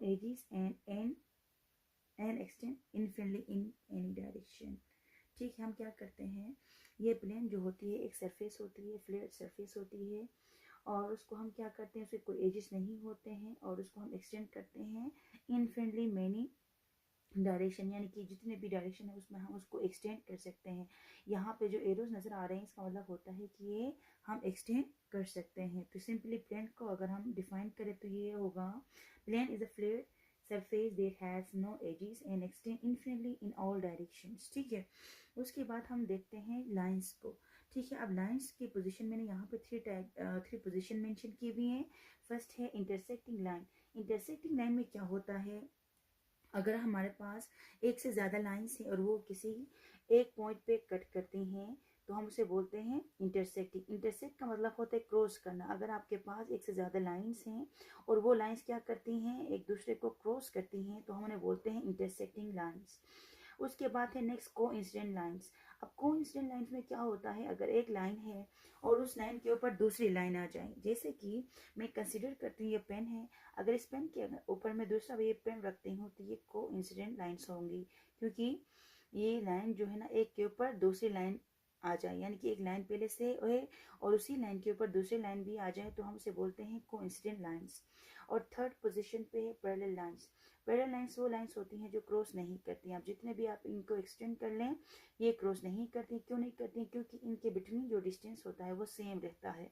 edges and extend infinitely in any direction। ठीक है, हम क्या करते हैं, ये प्लेन जो होती है एक सरफेस होती है, फ्लैट सरफेस होती है, और उसको हम क्या करते हैं, उसके कोई एजेस नहीं होते हैं, और उसको हम एक्सटेंड करते हैं इनफिनिटली मैनी डायरेक्शन, यानी कि जितने भी डायरेक्शन है उसमें हम उसको एक्सटेंड कर सकते हैं। यहाँ पे जो एरोज नज़र आ रहे हैं इसका मतलब होता है कि ये हम एक्सटेंड कर सकते हैं। तो सिंपली प्लेन को अगर हम डिफाइन करें तो ये होगा, plane is a flat surface that has no edges and extend infinitely in all directions. ठीक है, उसके बाद हम देखते हैं लाइंस को। ठीक है, अब लाइंस की पोजीशन मैंने यहाँ पे थ्री पोजीशन मेंशन की हुई हैं। फर्स्ट है इंटरसेक्टिंग लाइन। इंटरसेक्टिंग लाइन में क्या होता है, अगर हमारे पास एक से ज़्यादा लाइंस हैं और वो किसी एक पॉइंट पे कट करती हैं तो हम उसे बोलते हैं इंटरसेक्टिंग। इंटरसेक्ट का मतलब होता है क्रॉस करना। अगर आपके पास एक से ज़्यादा लाइंस हैं और वो लाइंस क्या करती हैं, एक दूसरे को क्रॉस करती हैं, तो हम उन्हें बोलते हैं इंटरसेक्टिंग लाइंस। उसके बाद है नेक्स्ट को इंसिडेंट लाइंस। अब को इंसिडेंट लाइंस में क्या होता है, अगर एक लाइन है और उस लाइन के ऊपर दूसरी लाइन आ जाए, जैसे कि मैं कंसिडर करती हूँ ये पेन है, अगर इस पेन के ऊपर मैं दूसरा ये पेन रखती हूँ तो ये को इंसिडेंट लाइन्स होंगी, क्योंकि ये लाइन जो है ना एक के ऊपर दूसरी लाइन आ जाए, यानी कि एक लाइन पहले से है और उसी लाइन के ऊपर दूसरी लाइन भी आ जाए तो हम उसे बोलते हैं को इंसिडेंट लाइन्स। और थर्ड पोजीशन पे है पैरेलल लाइन्स। पैरेलल लाइन्स वो लाइन्स होती हैं जो क्रॉस नहीं करती हैं। आप जितने भी आप इनको एक्सटेंड कर लें ये क्रॉस नहीं करती। क्यों नहीं करती, क्योंकि इनके बिटवीन जो डिस्टेंस होता है वो सेम रहता है।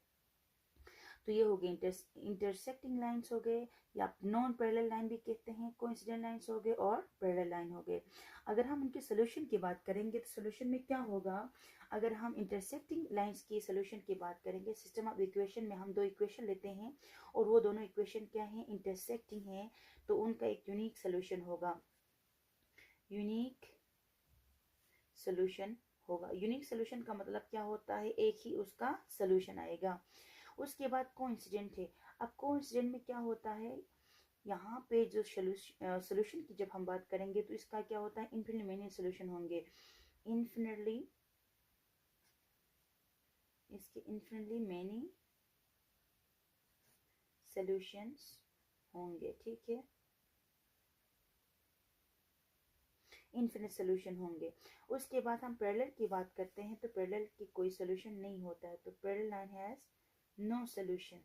तो ये हो गए इंटरसेक्टिंग लाइंस हो गए, या नॉन पैरेलल लाइन भी कहते हैं, कोइंसिडेंट लाइंस हो गए और पैरेलल लाइन हो गए। अगर हम उनके सोल्यूशन की बात करेंगे तो सोल्यूशन में क्या होगा, अगर हम इंटरसेक्टिंग लाइंस की सोल्यूशन की बात करेंगे, सिस्टम ऑफ इक्वेशन में हम दो इक्वेशन लेते हैं और वो दोनों इक्वेशन क्या है, इंटरसेक्टिंग है, तो उनका एक यूनिक सोल्यूशन होगा। यूनिक सोल्यूशन होगा। यूनिक सोल्यूशन का मतलब क्या होता है, एक ही उसका सोल्यूशन आएगा। उसके बाद कोइंसिडेंट है। अब कोइंसिडेंट में क्या होता है, यहाँ पे जो सोल्यूशन की जब हम बात करेंगे तो इसका क्या होता है, इनफिनिटली मेनी सोल्यूशन होंगे। इनफिनिटली इसके इनफिनिटली मेनी सोल्यूशंस होंगे। ठीक है, इनफिनिट सोल्यूशन होंगे। उसके बाद हम पैरेलल की बात करते हैं तो पैरेलल की कोई सोल्यूशन नहीं होता है, तो parallel line has no solution.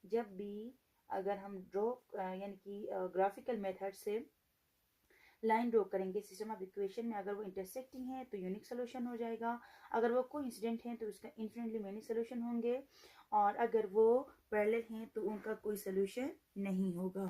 जब भी अगर हम ड्रॉ यानी कि ग्राफिकल मेथड से लाइन ड्रॉ करेंगे सिस्टम ऑफ इक्वेशन में, अगर वो इंटरसेक्टिंग है तो यूनिक सोल्यूशन हो जाएगा, अगर वो कोइंसिडेंट है तो उसका इनफिनिटली मेनी सोल्यूशन होंगे, और अगर वो पैरेलल हैं तो उनका कोई सोल्यूशन नहीं होगा।